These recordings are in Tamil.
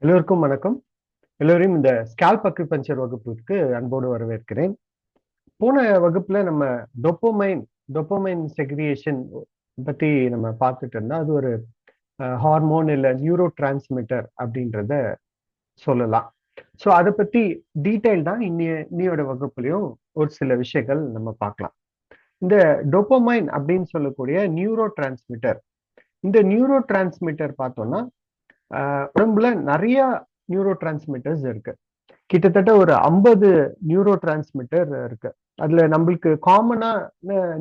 எல்லோருக்கும் வணக்கம். எல்லோரையும் இந்த ஸ்கேல்ப் அக்யூபஞ்சர் வகுப்புக்கு அன்போடு வரவேற்கிறேன். போன வகுப்புல நம்ம டோப்போமைன் டோப்போமைன் செக்ரியேஷன் பத்தி நம்ம பார்த்துட்டு இருந்தோம். அது ஒரு ஹார்மோன் இல்ல நியூரோ டிரான்ஸ்மிட்டர் அப்படின்றத சொல்லலாம். ஸோ அதை பத்தி டீடைல் தான் இன்னியோட வகுப்புலயும் ஒரு சில விஷயங்கள் நம்ம பார்க்கலாம். இந்த டோப்போமைன் அப்படின்னு சொல்லக்கூடிய நியூரோ டிரான்ஸ்மிட்டர், இந்த நியூரோ டிரான்ஸ்மிட்டர் பார்த்தோம்னா உடம்புல நிறைய நியூரோ டிரான்ஸ்மிட்டர்ஸ் இருக்கு. கிட்டத்தட்ட ஒரு 50 நியூரோ டிரான்ஸ்மிட்டர் இருக்கு. அதுல நம்மளுக்கு காமனா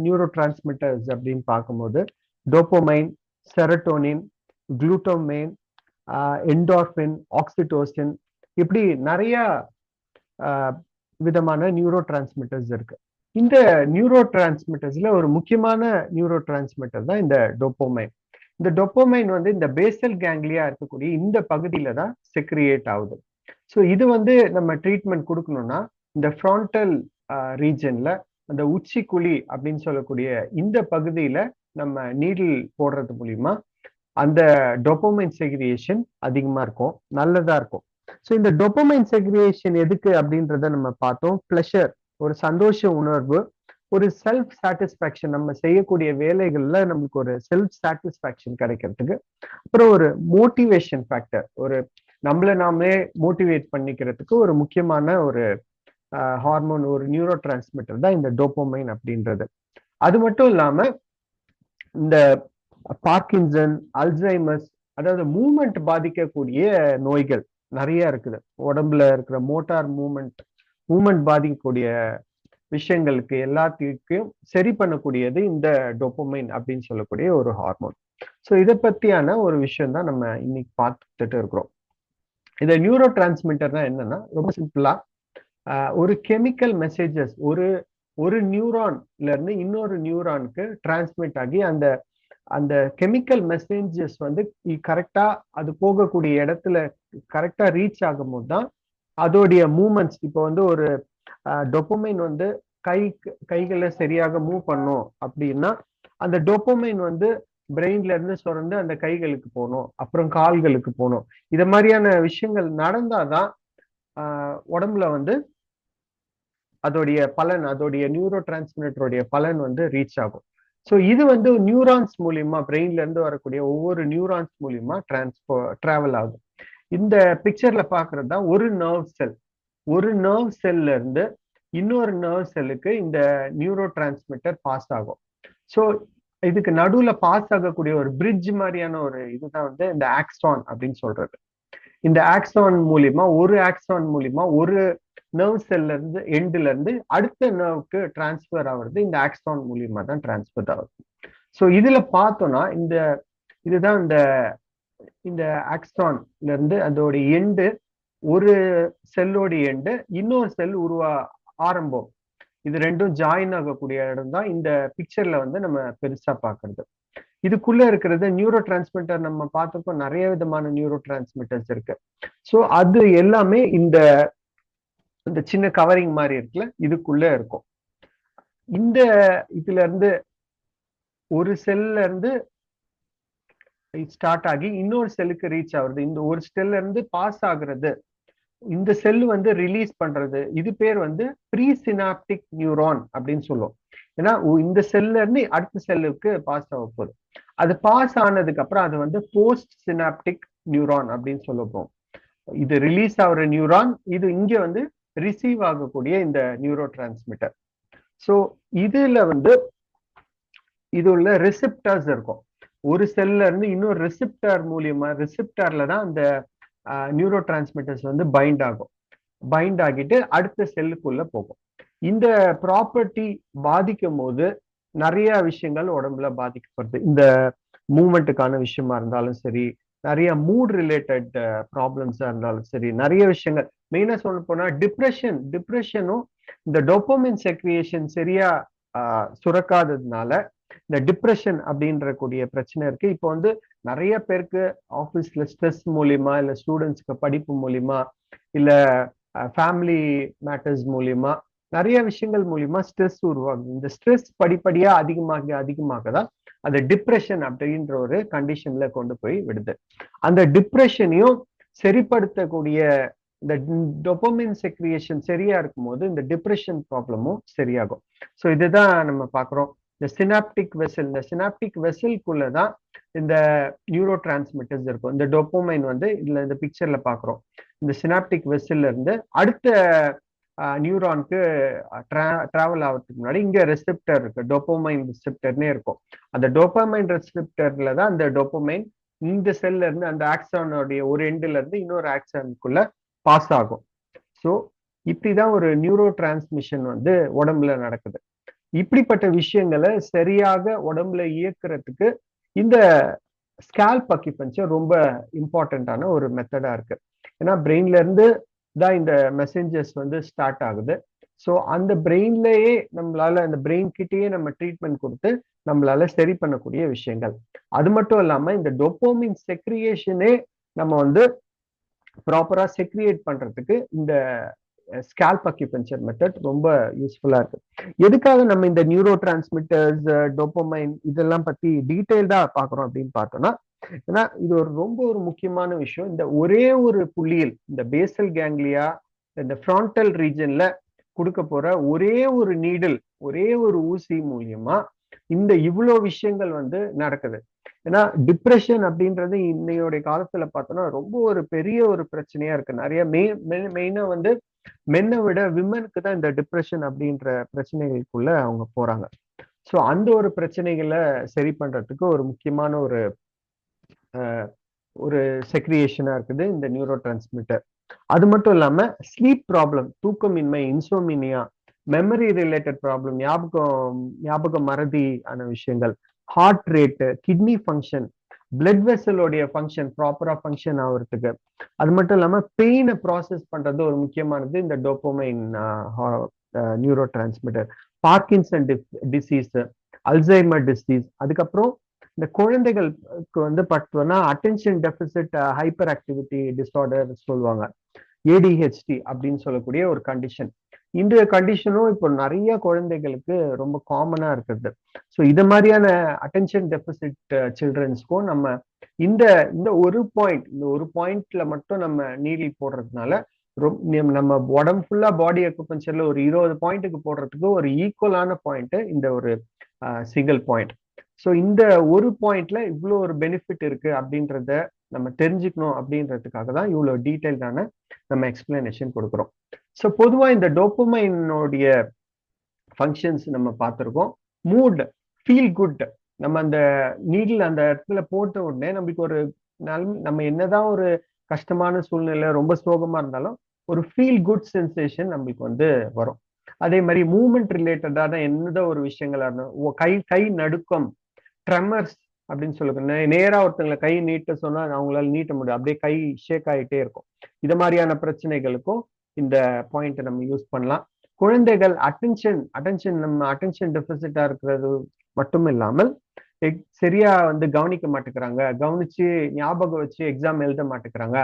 நியூரோ டிரான்ஸ்மிட்டர்ஸ் அப்படின்னு பார்க்கும்போது டோப்போமைன், செரட்டோனின், குளூட்டோமைன், என்டார்பின், ஆக்சிடோசின், இப்படி நிறைய விதமான நியூரோ டிரான்ஸ்மிட்டர்ஸ் இருக்கு. இந்த நியூரோ டிரான்ஸ்மிட்டர்ஸ்ல ஒரு முக்கியமான நியூரோ டிரான்ஸ்மிட்டர் தான் இந்த டோப்போமைன். இந்த டோப்போமைன் வந்து இந்த பேசல் கேங்லியா இருக்கக்கூடிய இந்த பகுதியில தான் செக்ரியேட் ஆகுது. ஸோ இது வந்து நம்ம ட்ரீட்மெண்ட் கொடுக்கணும்னா இந்த ஃப்ரான்டல் ரீஜன்ல அந்த உச்சி குழி அப்படின்னு சொல்லக்கூடிய இந்த பகுதியில நம்ம நீடில் போடுறது மூலியமா அந்த டோப்போமைன் செக்ரியேஷன் அதிகமா இருக்கும், நல்லதா இருக்கும். ஸோ இந்த டோப்போமைன் செக்ரியேஷன் எதுக்கு அப்படின்றத நம்ம பார்த்தோம். பிளஷர், ஒரு சந்தோஷ உணர்வு, ஒரு செல்ஃப் சாட்டிஸ்பாக்சன், நம்ம செய்யக்கூடிய வேலைகள்ல நம்மளுக்கு ஒரு செல்ஃப் சாட்டிஸ்பாக்சன் கிடைக்கிறதுக்கு, அப்புறம் ஒரு மோட்டிவேஷன் ஃபேக்டர், ஒரு நம்மள நாமே மோட்டிவேட் பண்ணிக்கிறதுக்கு ஒரு முக்கியமான ஒரு ஹார்மோன், ஒரு நியூரோ டிரான்ஸ்மிட்டர் தான் இந்த டோப்போமைன் அப்படின்றது. அது மட்டும் இல்லாம இந்த பார்க்கின்சன், அல்சைமர்ஸ், அதாவது மூமெண்ட் பாதிக்கக்கூடிய நோய்கள் நிறைய இருக்குது. உடம்புல இருக்கிற மோட்டார் மூமெண்ட் பாதிக்கக்கூடிய விஷயங்களுக்கு எல்லாத்துக்கும் சரி பண்ணக்கூடியது இந்த டோப்போமைன் அப்படின்னு சொல்லக்கூடிய ஒரு ஹார்மோன். ஸோ இதை பத்தியான ஒரு விஷயம் தான் நம்ம இன்னைக்கு பார்த்துட்டு இருக்கிறோம். இந்த நியூரோ டிரான்ஸ்மிட்டர்னா என்னன்னா, ரொம்ப சிம்பிளா ஒரு கெமிக்கல் மெசேஜஸ் ஒரு நியூரான்ல இருந்து இன்னொரு நியூரானுக்கு டிரான்ஸ்மிட் ஆகி அந்த அந்த கெமிக்கல் மெசேஜஸ் வந்து கரெக்டா அது போகக்கூடிய இடத்துல கரெக்டா ரீச் ஆகும்போது தான் அதோடைய மூமெண்ட்ஸ், இப்போ வந்து ஒரு டோப்போமைன் வந்து கைகளை சரியாக மூவ் பண்ணும் அப்படின்னா அந்த டோப்போமைன் வந்து பிரெயின்ல இருந்து சுரந்து அந்த கைகளுக்கு போகணும், அப்புறம் கால்களுக்கு போகணும். இத மாதிரியான விஷயங்கள் நடந்தாதான் உடம்புல வந்து அதோடைய பலன், அதோடைய நியூரோ டிரான்ஸ்மிட்டருடைய பலன் வந்து ரீச் ஆகும். ஸோ இது வந்து நியூரான்ஸ் மூலியமா, பிரெயின்ல இருந்து வரக்கூடிய ஒவ்வொரு நியூரான்ஸ் மூலியமா டிராவல் ஆகும். இந்த பிக்சர்ல பாக்குறது தான் ஒரு நர்வ் செல். ஒரு நர்வ் செல்ல இருந்து இன்னொரு நர்வ் செல்லுக்கு இந்த நியூரோ டிரான்ஸ்மிட்டர் பாஸ் ஆகும். ஸோ இதுக்கு நடுவுல பாஸ் ஆகக்கூடிய ஒரு பிரிட்ஜ் மாதிரியான ஒரு இதுதான் வந்து இந்த ஆக்ஸான் அப்படின்னு சொல்றது. இந்த ஆக்ஸான் மூலியமா, ஒரு நர்வ் செல்ல இருந்து எண்ட்ல இருந்து அடுத்த நர்வுக்கு டிரான்ஸ்பர் ஆகுறது இந்த ஆக்ஸான் மூலியமா தான் டிரான்ஸ்பர் ஆகுது. ஸோ இதுல பார்த்தோம்னா இதுதான் இந்த இந்த ஆக்ஸான்ல இருந்து அதோட எண்டு, ஒரு செல்லோட எண்டு இன்னொரு செல் ஆரம்பம், இது ரெண்டும் ஜாயின் ஆகக்கூடிய இடம் தான் இந்த பிக்சர்ல வந்து நம்ம பெருசா பாக்குறது. இதுக்குள்ள இருக்கிறது நியூரோ டிரான்ஸ்மிட்டர். நம்ம பார்த்திருக்கோம், நிறைய விதமான நியூரோ டிரான்ஸ்மிட்டர்ஸ் இருக்கு. ஸோ அது எல்லாமே இந்த சின்ன கவரிங் மாதிரி இருக்குல்ல, இதுக்குள்ள இருக்கும். இந்த இதுல இருந்து ஒரு செல்ல இருந்து ஸ்டார்ட் ஆகி இன்னொரு செல்லுக்கு ரீச் ஆகுறது, இந்த ஒரு செல்ல இருந்து பாஸ் ஆகுறது, இந்த செல் வந்து ரிலீஸ் பண்றது, இது பேர் வந்து ப்ரீ சினாப்டிக் நியூரான் அப்படின்னு சொல்லுவோம். ஏன்னா இந்த செல்ல இருந்து அடுத்த செல்லுக்கு பாஸ் ஆக போகுது. அது பாஸ் ஆனதுக்கு அப்புறம் அது வந்து போஸ்ட் சினாப்டிக் நியூரான் அப்படின்னு சொல்லுவோம். இது ரிலீஸ் ஆகுற நியூரான், இது இங்க வந்து ரிசீவ் ஆகக்கூடிய இந்த நியூரோ டிரான்ஸ்மிட்டர். ஸோ இதுல வந்து இது உள்ள ரிசெப்டர்ஸ் இருக்கும். ஒரு செல்ல இருந்து இன்னொரு ரிசெப்டர் மூலியமா, ரிசெப்டர்ல தான் அந்த நியூரோ டிரான்ஸ்மிட்டர்ஸ் வந்து பைண்ட் ஆகிட்டு அடுத்த செல்லுக்குள்ள போகும். இந்த ப்ராப்பர்ட்டி பாதிக்கும் போது நிறைய விஷயங்கள் உடம்புல பாதிக்கப்படுது. இந்த மூமெண்ட்டுக்கான விஷயமா இருந்தாலும் சரி, நிறைய மூட் ரிலேட்டட் ப்ராப்ளம்ஸா இருந்தாலும் சரி, நிறைய விஷயங்கள். மெயினா சொல்ல போனா டிப்ரெஷனும் இந்த டோப்போமைன் செக்ரியேஷன் சரியா சுரக்காததுனால இந்த டிப்ரெஷன் அப்படின்ற கூடிய பிரச்சனை இருக்கு. இப்போ வந்து நிறைய பேருக்கு ஆஃபீஸ்ல ஸ்ட்ரெஸ் மூலியமா, இல்ல ஸ்டூடெண்ட்ஸ்க்கு படிப்பு மூலியமா, இல்ல ஃபேமிலி மேட்டர்ஸ் மூலியமா, நிறைய விஷயங்கள் மூலியமா ஸ்ட்ரெஸ் உருவாகுது. இந்த ஸ்ட்ரெஸ் படிப்படியா அதிகமாக தான் அந்த டிப்ரெஷன் அப்படின்ற ஒரு கண்டிஷன்ல கொண்டு போய் விடுது. அந்த டிப்ரெஷனையும் சரிப்படுத்தக்கூடிய இந்த டொபமைன் செக்ரியேஷன் சரியா இருக்கும்போது இந்த டிப்ரெஷன் ப்ராப்ளமும் சரியாகும். ஸோ இதுதான் நம்ம பார்க்குறோம். இந்த சினாப்டிக் வெசல்குள்ளதான் இந்த நியூரோ டிரான்ஸ்மிட்டர்ஸ் இருக்கும். இந்த டொப்பமைன் வந்து இதுல இந்த பிக்சர்ல பார்க்குறோம். இந்த சினாப்டிக் வெசல்ல இருந்து அடுத்த நியூரானுக்கு டிராவல் ஆகிறதுக்கு முன்னாடி இங்க ரெசிப்டர் இருக்கு, டோப்பமைன் ரெசிப்டர்னே இருக்கும். அந்த டோப்பமைன் ரெசிப்டர்ல தான் அந்த டோப்பமைன் இந்த செல்ல இருந்து அந்த ஆக்சானோடைய ஒரு எண்டுல இருந்து இன்னொரு ஆக்சானுக்குள்ள பாஸ் ஆகும். ஸோ இப்படிதான் ஒரு நியூரோ டிரான்ஸ்மிஷன் வந்து உடம்புல நடக்குது. இப்படிப்பட்ட விஷயங்களை சரியாக உடம்புல இயக்குறதுக்கு இந்த ஸ்கேல்ப் அக்யூபஞ்சர் ரொம்ப இம்பார்ட்டன்டான ஒரு மெத்தடா இருக்கு. ஏன்னா பிரெயின்ல இருந்து தான் இந்த மெசேஞ்சர்ஸ் வந்து ஸ்டார்ட் ஆகுது. ஸோ அந்த பிரெயின்லயே நம்மளால அந்த பிரெயின் கிட்டேயே நம்ம ட்ரீட்மெண்ட் கொடுத்து நம்மளால சரி பண்ணக்கூடிய விஷயங்கள். அது மட்டும் இல்லாம இந்த டோப்போமின் செக்ரியேஷனே நம்ம வந்து ப்ராப்பரா செக்ரியேட் பண்றதுக்கு இந்த ஸ்கேல்ப் அக்யூபஞ்சர் மெத்தட் ரொம்ப யூஸ்ஃபுல்லா இருக்கு. எதுக்காக நம்ம இந்த நியூரோ டிரான்ஸ்மிட்டர்ஸ், டோப்போமைன் இதெல்லாம் பத்தி டீட்டெயில்டா பாக்குறோம் அப்படின்னு பார்த்தோம்னா, ஏன்னா இது ரொம்ப ஒரு முக்கியமான விஷயம். இந்த ஒரே ஒரு புள்ளியில் இந்த பேசல் கேங்லியா இந்த ஃப்ரான்டல் ரீஜன்ல கொடுக்க போற ஒரே ஒரு நீடில், ஒரே ஒரு ஊசி மூலியமா இந்த இவ்வளோ விஷயங்கள் வந்து நடக்குது. ஏன்னா டிப்ரெஷன் அப்படின்றது இன்னையோடைய காலத்துல பார்த்தோம்னா ரொம்ப ஒரு பெரிய ஒரு பிரச்சனையா இருக்கு. நிறைய மெயினா வந்து மென்னை விட விமனுக்கு தான் இந்த டிப்ரெஷன் அப்படின்ற பிரச்சனைகளுக்குள்ள அவங்க போறாங்க. ஸோ அந்த ஒரு பிரச்சனைகளை சரி பண்றதுக்கு ஒரு முக்கியமான ஒரு செக்ரியேஷனா இருக்குது இந்த நியூரோ டிரான்ஸ்மிட்டர். அது மட்டும் இல்லாம ஸ்லீப் ப்ராப்ளம், தூக்கமின்மை, இன்சோமினியா, மெமரி ரிலேட்டட் ப்ராப்ளம், ஞாபக மறதி ஆன விஷயங்கள், heart rate, kidney function, blood வெசலோடைய ஃபங்க்ஷன் ப்ராப்பரா ஃபங்க்ஷன் ஆகுறதுக்கு, அது மட்டும் இல்லாம பெயினை ப்ராசஸ் பண்றது ஒரு முக்கியமானது இந்த dopamine neuro transmitter, Parkinson disease, Alzheimer disease, அதுக்கப்புறம் இந்த குழந்தைகளுக்கு வந்து பார்த்தோம்னா attention deficit hyper activity disorder சொல்லுவாங்க, ஏடிஹெச்டி அப்படின்னு சொல்லக்கூடிய ஒரு கண்டிஷன். இந்த கண்டிஷனும் இப்போ நிறைய குழந்தைகளுக்கு ரொம்ப காமனா இருக்குது. ஸோ இது மாதிரியான அட்டென்ஷன் டெபிசிட் சில்ட்ரன்ஸ்க்கும் நம்ம இந்த இந்த ஒரு பாயிண்ட்ல மட்டும் நம்ம நீடில் போடுறதுனால நம்ம உடம்பு ஃபுல்லா பாடி அக்குபஞ்சர்ல ஒரு 20 பாயிண்ட்டுக்கு போடுறதுக்கு ஒரு ஈக்குவலான பாயிண்ட் இந்த ஒரு சிங்கிள் பாயிண்ட். ஸோ இந்த ஒரு பாயிண்ட்ல இவ்வளோ ஒரு பெனிஃபிட் இருக்கு அப்படின்றத நம்ம தெரிஞ்சுக்கணும் அப்படின்றதுக்காக தான் இவ்வளோ டீட்டெயில்டான நம்ம எக்ஸ்பிளனேஷன் கொடுக்குறோம். ஸோ பொதுவாக இந்த டோப்பமைனுடைய ஃபங்க்ஷன்ஸ் நம்ம பார்த்துருக்கோம். மூட், ஃபீல் குட், நம்ம அந்த நீடில் அந்த இடத்துல போட்ட உடனே நம்மளுக்கு ஒரு நம்ம என்னதான் ஒரு கஷ்டமான சூழ்நிலை ரொம்ப சோகமா இருந்தாலும் ஒரு ஃபீல் குட் சென்சேஷன் நம்மளுக்கு வந்து வரும். அதே மாதிரி மூமெண்ட் ரிலேட்டடான எந்த ஒரு விஷயங்களா இருந்தாலும் கை நடுக்கம், ட்ரெமர்ஸ் அப்படின்னு சொல்லுங்க, நேரா ஒருத்தங்களை கை நீட்ட சொன்னா அவங்களால நீட்ட முடியும், அப்படியே கை ஷேக் ஆகிட்டே இருக்கும். இது மாதிரியான பிரச்சனைகளுக்கும் இந்த பாயிண்ட் நம்ம யூஸ் பண்ணலாம். குழந்தைகள் அட்டென்ஷன் டெபிசிட்டா இருக்கிறது மட்டும் இல்லாமல் சரியா வந்து கவனிக்க மாட்டேங்கிறாங்க, கவனிச்சு ஞாபகம் வச்சு எக்ஸாம் எழுத மாட்டேங்கிறாங்க,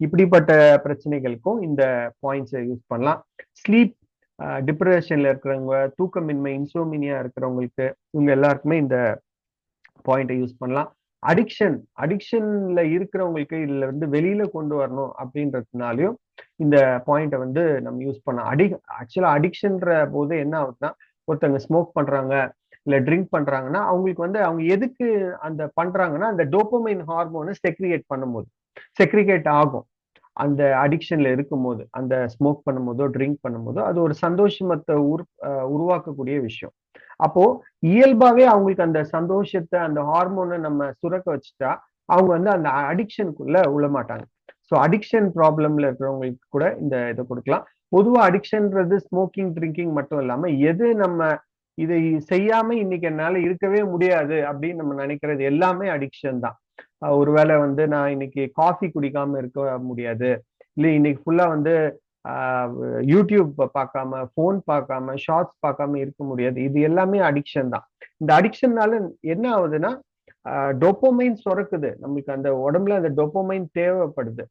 இப்படிப்பட்ட பிரச்சனைகளுக்கும் இந்த பாயிண்ட்ஸை யூஸ் பண்ணலாம். ஸ்லீப் டிப்ரெஷன்ல இருக்கிறவங்க, தூக்கமின்மை, இன்சோமினியா இருக்கிறவங்களுக்கு இவங்க எல்லாருக்குமே இந்த பாயிண்டை யூஸ் பண்ணலாம். அடிக்ஷன்ல இருக்கிறவங்களுக்கு இதுல இருந்து வெளியில கொண்டு வரணும் அப்படின்றதுனாலையும் இந்த பாயிண்டை வந்து நம்ம யூஸ் பண்ணலாம். ஆக்சுவலா அடிக்ஷன்ற போது என்ன ஆகுதுன்னா, ஒருத்தவங்க ஸ்மோக் பண்றாங்க இல்ல ட்ரிங்க் பண்றாங்கன்னா அவங்களுக்கு வந்து அவங்க எதுக்கு அந்த பண்றாங்கன்னா அந்த டோப்பமைன் ஹார்மோனை செக்ரிகேட் ஆகும் அந்த அடிக்ஷன்ல இருக்கும் போது, அந்த ஸ்மோக் பண்ணும்போதோ ட்ரிங்க் பண்ணும்போதோ அது ஒரு சந்தோஷமத்தை உருவாக்கக்கூடிய விஷயம். அப்போ இயல்பாவே அவங்களுக்கு அந்த சந்தோஷத்தை அந்த ஹார்மோனை நம்ம சுரக்க வச்சுட்டா அவங்க வந்து அந்த அடிக்ஷனுக்குள்ள விழமாட்டாங்க. ஸோ அடிக்ஷன் ப்ராப்ளம்ல இருக்கிறவங்களுக்கு கூட இந்த இதை கொடுக்கலாம். பொதுவா அடிக்ஷன்ன்றது ஸ்மோக்கிங் ட்ரிங்கிங் மட்டும் இல்லாம எது நம்ம இதை செய்யாம இன்னைக்கு என்னால இருக்கவே முடியாது அப்படின்னு நம்ம நினைக்கிறது எல்லாமே அடிக்ஷன் தான். ஒருவேளை வந்து நான் இன்னைக்கு காஃபி குடிக்காம இருக்க முடியாது, இல்லை இன்னைக்கு ஃபுல்லா வந்து யூடியூப் பார்க்காம, போன் பார்க்காம, ஷார்ட்ஸ் பார்க்காம இருக்க முடியாது, இது எல்லாமே அடிக்ஷன் தான். இந்த அடிக்ஷன்னால என்ன ஆகுதுன்னா டோப்போமைன் சுரக்குது, நம்மளுக்கு அந்த உடம்புல அந்த டோப்போமைன் தேவைப்படுது.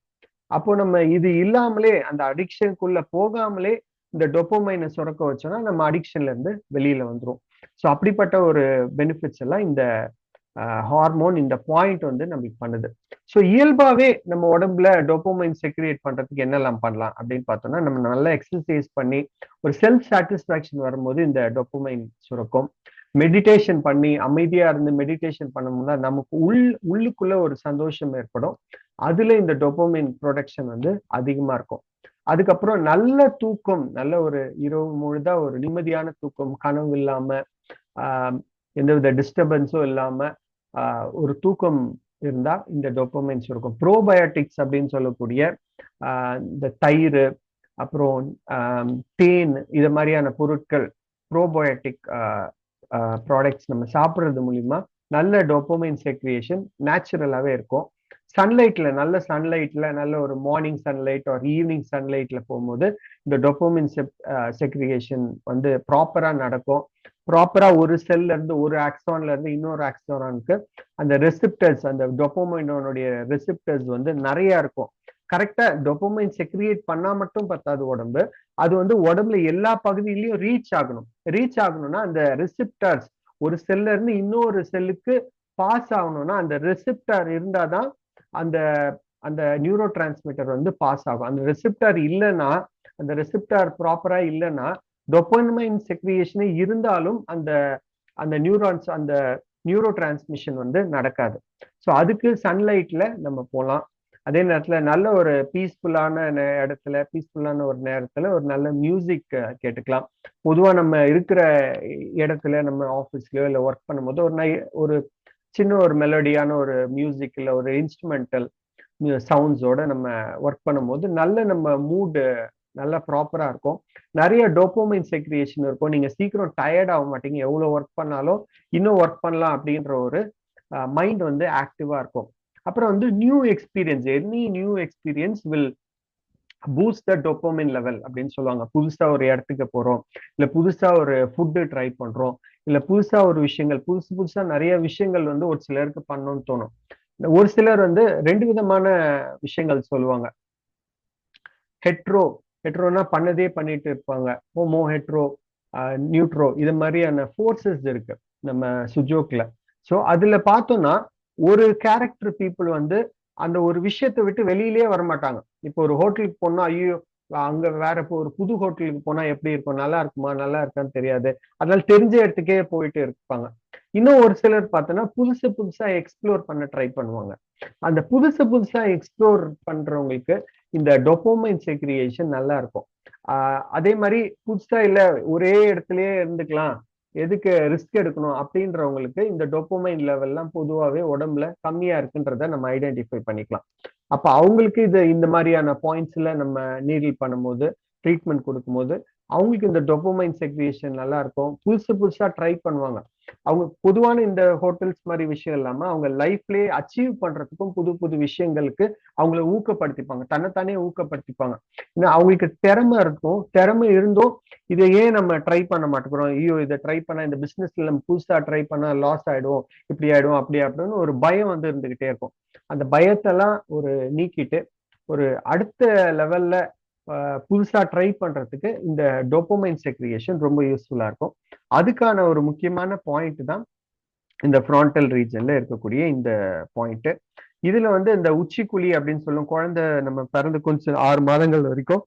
அப்போ நம்ம இது இல்லாமலே அந்த அடிக்ஷனுக்குள்ள போகாமலே இந்த டோப்போமைனை சுரக்க வச்சோம்னா நம்ம அடிக்ஷன்ல இருந்து வெளியில வந்துரும். ஸோ அப்படிப்பட்ட ஒரு பெனிஃபிட்ஸ் எல்லாம் இந்த ஹார்மோன் இந்த பாயிண்ட் வந்து நம்மளுக்கு பண்ணுது. ஸோ இயல்பாவே நம்ம உடம்புல டோபோமைன் செக்ரியேட் பண்றதுக்கு என்னெல்லாம் பண்ணலாம் அப்படின்னு பார்த்தோம்னா, நம்ம நல்லா எக்ஸசைஸ் பண்ணி ஒரு செல்ஃப் சாட்டிஸ்ஃபேக்ஷன் வரும்போது இந்த டோபோமைன் சுரக்கும். மெடிடேஷன் பண்ணி அமைதியா இருந்து மெடிடேஷன் பண்ணோம்னா நமக்கு உள்ளுக்குள்ள ஒரு சந்தோஷம் ஏற்படும். அதுல இந்த டோபோமைன் ப்ரொடக்ஷன் வந்து அதிகமா இருக்கும். அதுக்கப்புறம் நல்ல தூக்கம், நல்ல ஒரு இரவு முழுதா ஒரு நிம்மதியான தூக்கம், கனவு இல்லாம ஆஹ் எந்தவித டிஸ்டர்பன்ஸும் இல்லாம ஒரு தூக்கம் இருந்தா இந்த டோபமைன்ஸ் இருக்கும். ப்ரோபயோட்டிக்ஸ் அப்படின்னு சொல்லக்கூடிய இந்த தயிர், அப்புறம் தேன், இது மாதிரியான பொருட்கள், ப்ரோபயோட்டிக் ப்ராடக்ட்ஸ் நம்ம சாப்பிட்றது மூலியமா நல்ல டோபமைன் செக்ரியேஷன் நேச்சுரலாவே இருக்கும். சன்லைட்ல, நல்ல சன்லைட்ல, நல்ல ஒரு மார்னிங் சன்லைட் ஒரு ஈவினிங் சன்லைட்ல போகும்போது இந்த டோபமைன் செக்ரியேஷன் வந்து ப்ராப்பரா நடக்கும். ப்ராப்பரா ஒரு செல்ல இருந்து ஒரு ஆக்சான்ல இருந்து இன்னொரு ஆக்சானுக்கு அந்த ரெசிப்டர்ஸ், அந்த டோபமைனோனுடைய ரெசிப்டர்ஸ் வந்து நிறைய இருக்கும். கரெக்டா டோபமைன் செக்ரியேட் பண்ணா மட்டும் பத்தாது உடம்பு, அது வந்து உடம்புல எல்லா பகுதியிலையும் ரீச் ஆகணும். ரீச் ஆகணும்னா அந்த ரெசிப்டர்ஸ் ஒரு செல்ல இருந்து இன்னொரு செல்லுக்கு பாஸ் ஆகணும்னா அந்த ரெசிப்டர் இருந்தாதான் அந்த அந்த நியூரோ டிரான்ஸ்மிட்டர் வந்து பாஸ் ஆகும். அந்த ரெசிப்டர் இல்லைன்னா, அந்த ரெசிப்டர் ப்ராப்பரா இல்லைன்னா டோபமைன் செக்ரியேஷனே இருந்தாலும் அந்த அந்த நியூரான்ஸ், அந்த நியூரோ டிரான்ஸ்மிஷன் வந்து நடக்காது. ஸோ அதுக்கு சன்லைட்ல நம்ம போகலாம். அதே நேரத்துல நல்ல ஒரு பீஸ்ஃபுல்லான இடத்துல, பீஸ்ஃபுல்லான ஒரு நேரத்துல ஒரு நல்ல மியூசிக் கேட்டுக்கலாம். பொதுவா நம்ம இருக்கிற இடத்துல, நம்ம ஆஃபீஸ்லயோ இல்லை ஒர்க் பண்ணும்போது ஒரு சின்ன ஒரு மெலடியான ஒரு மியூசிக் இல்லை ஒரு இன்ஸ்ட்ருமெண்டல் சவுண்ட்ஸோட நம்ம ஒர்க் பண்ணும்போது நல்ல நம்ம மூடு நல்லா ப்ராப்பரா இருக்கும். நிறைய டோபமைன் செக்ரியேஷன் இருக்கும். நீங்க சீக்கிரம் டயர்ட் ஆக மாட்டீங்க. எவ்வளவு ஒர்க் பண்ணாலும் இன்னும் ஒர்க் பண்ணலாம் அப்படின்ற ஒரு மைண்ட் வந்து ஆக்டிவா இருக்கும். அப்புறம் வந்து new experience, any new experience will boost the dopamine level அப்படின்னு சொல்லுவாங்க. புதுசா ஒரு இடத்துக்கு போறோம், இல்ல புதுசா ஒரு ஃபுட்டு ட்ரை பண்றோம், இல்ல புதுசா ஒரு விஷயங்கள், புதுசு புதுசா நிறைய விஷயங்கள் வந்து ஒரு சிலருக்கு பண்ணணும்னு தோணும். ஒரு சிலர் வந்து ரெண்டு விதமான விஷயங்கள் சொல்லுவாங்க. ஹெட்ரோ, ஹெட்ரோனா பண்ணதே பண்ணிட்டு இருப்பாங்க. ஹோமோ, ஹெட்ரோ, நியூட்ரோ, இது மாதிரியான ஃபோர்ஸஸ் இருக்கு நம்ம சுஜோக்ல. ஸோ அதுல பார்த்தோம்னா ஒரு கேரக்டர் பீப்புள் வந்து அந்த ஒரு விஷயத்தை விட்டு வெளியிலேயே வரமாட்டாங்க. இப்போ ஒரு ஹோட்டலுக்கு போனா ஐயோ அங்க வேற இப்போ ஒரு புது ஹோட்டலுக்கு போனா எப்படி இருக்கும், நல்லா இருக்குமா நல்லா இருக்கான்னு தெரியாது, அதனால தெரிஞ்ச இடத்துக்கே போயிட்டு இருப்பாங்க. இன்னும் ஒரு சிலர் பார்த்தோன்னா புதுசு புதுசா எக்ஸ்ப்ளோர் பண்ண ட்ரை பண்ணுவாங்க. அந்த புதுசு புதுசா எக்ஸ்ப்ளோர் பண்றவங்களுக்கு இந்த டொபோமைன் செக்ரியேஷன் நல்லா இருக்கும். அதே மாதிரி புதுசா இல்ல ஒரே இடத்துலயே இருந்துக்கலாம், எதுக்கு ரிஸ்க் எடுக்கணும் அப்படின்றவங்களுக்கு இந்த டொபோமைன் லெவல்லாம் பொதுவாகவே உடம்புல கம்மியா இருக்குன்றத நம்ம ஐடென்டிஃபை பண்ணிக்கலாம். அப்ப அவங்களுக்கு இது இந்த மாதிரியான பாயிண்ட்ஸ்ல நம்ம நீடில் பண்ணும்போது, ட்ரீட்மெண்ட் கொடுக்கும்போது அவங்களுக்கு இந்த டொபோமைன் செக்ரியேஷன் நல்லா இருக்கும். புதுசு புதுசா ட்ரை பண்ணுவாங்க. அவங்க பொதுவான இந்த ஹோட்டல்ஸ் மாதிரி விஷயம் இல்லாம அவங்க லைஃப்லயே அச்சீவ் பண்றதுக்கும் புது புது விஷயங்களுக்கு அவங்கள ஊக்கப்படுத்திப்பாங்க, தன்னைத்தானே ஊக்கப்படுத்திப்பாங்க. அவங்களுக்கு திறமை இருக்கும், திறமை இருந்தும் இதை ஏன் நம்ம ட்ரை பண்ண மாட்டேங்கிறோம், ஐயோ இதை ட்ரை பண்ணா இந்த பிசினஸ்ல நம்ம புதுசா ட்ரை பண்ணா லாஸ் ஆயிடும், இப்படி ஆயிடும் அப்படி அப்படின்னு ஒரு பயம் வந்து இருந்துகிட்டே இருக்கும். அந்த பயத்தெல்லாம் ஒரு நீக்கிட்டு ஒரு அடுத்த லெவல்ல புதுசா ட்ரை பண்றதுக்கு இந்த டோபமைன் செக்ரியேஷன் ரொம்ப யூஸ்ஃபுல்லா இருக்கும். அதுக்கான ஒரு முக்கியமான பாயிண்ட் தான் இந்த ஃப்ரான்டல் ரீஜன்ல இருக்கக்கூடிய இந்த பாயிண்ட். இதுல வந்து இந்த உச்சிக்குழி அப்படின்னு சொல்லும், குழந்தை நம்ம பிறந்து கொஞ்சம் 6 மாதங்கள் வரைக்கும்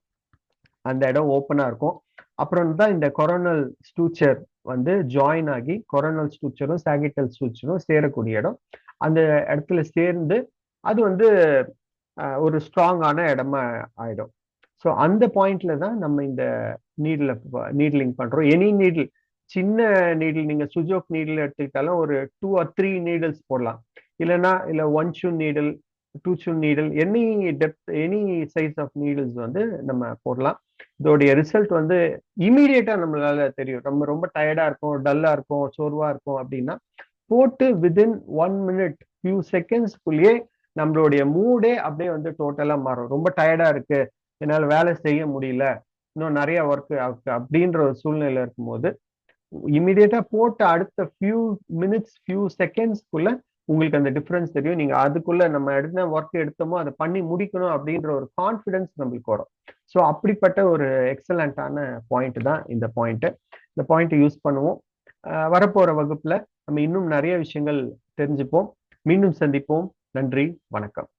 அந்த இடம் ஓப்பனா இருக்கும். அப்புறம் தான் இந்த கொரோனல் ஸ்டூச்சர் வந்து ஜாயின் ஆகி கொரோனல் ஸ்டூச்சரும் சாகிட்டல் ஸ்டூச்சரும் சேரக்கூடிய இடம். அந்த இடத்துல சேர்ந்து அது வந்து ஒரு ஸ்ட்ராங்கான இடமா ஆயிடும். ஸோ அந்த பாயிண்ட்ல தான் நம்ம இந்த நீட்லிங் பண்றோம். எனி நீடில், சின்ன நீடில், நீங்க சுஜோக் நீடில் எடுத்துக்கிட்டாலும் ஒரு 2 or 3 நீடில்ஸ் போடலாம். இல்லைன்னா இல்ல 1 சூன் நீடில், 2 சூன் needle, any depth, any size of needles வந்து நம்ம போடலாம். இதோடைய ரிசல்ட் வந்து இமீடியட்டா நம்மளால தெரியும். நம்ம ரொம்ப டயர்டா இருக்கும், டல்லா இருக்கும், சோர்வா இருக்கும் அப்படின்னா போட்டு வித்தின் 1 minute, ஃபியூ செகண்ட்ஸ்குள்ளேயே நம்மளுடைய மூடே அப்படியே வந்து டோட்டலா மாறும். ரொம்ப டயர்டா இருக்கு, என்னால வேலை செய்ய முடியல, இன்னும் நிறைய ஒர்க் அப்படின்ற ஒரு சூழ்நிலை இருக்கும்போது இமிடியேட்டா போட்டு அடுத்த ஃபியூ மினிட்ஸ், ஃபியூ செகண்ட்ஸ்க்குள்ள உங்களுக்கு அந்த டிஃபரன்ஸ் தெரியும். நீங்க அதுக்குள்ள நம்ம எடுத்த ஒர்க் எடுத்தோமோ அதை பண்ணி முடிக்கணும் அப்படின்ற ஒரு கான்ஃபிடன்ஸ் நம்மளுக்கு வரும். ஸோ அப்படிப்பட்ட ஒரு எக்ஸலண்டான பாயிண்ட் தான் இந்த பாயிண்ட். இந்த பாயிண்ட் யூஸ் பண்ணுவோம். வரப்போற வகுப்புல நம்ம இன்னும் நிறைய விஷயங்கள் தெரிஞ்சுப்போம். மீண்டும் சந்திப்போம். நன்றி, வணக்கம்.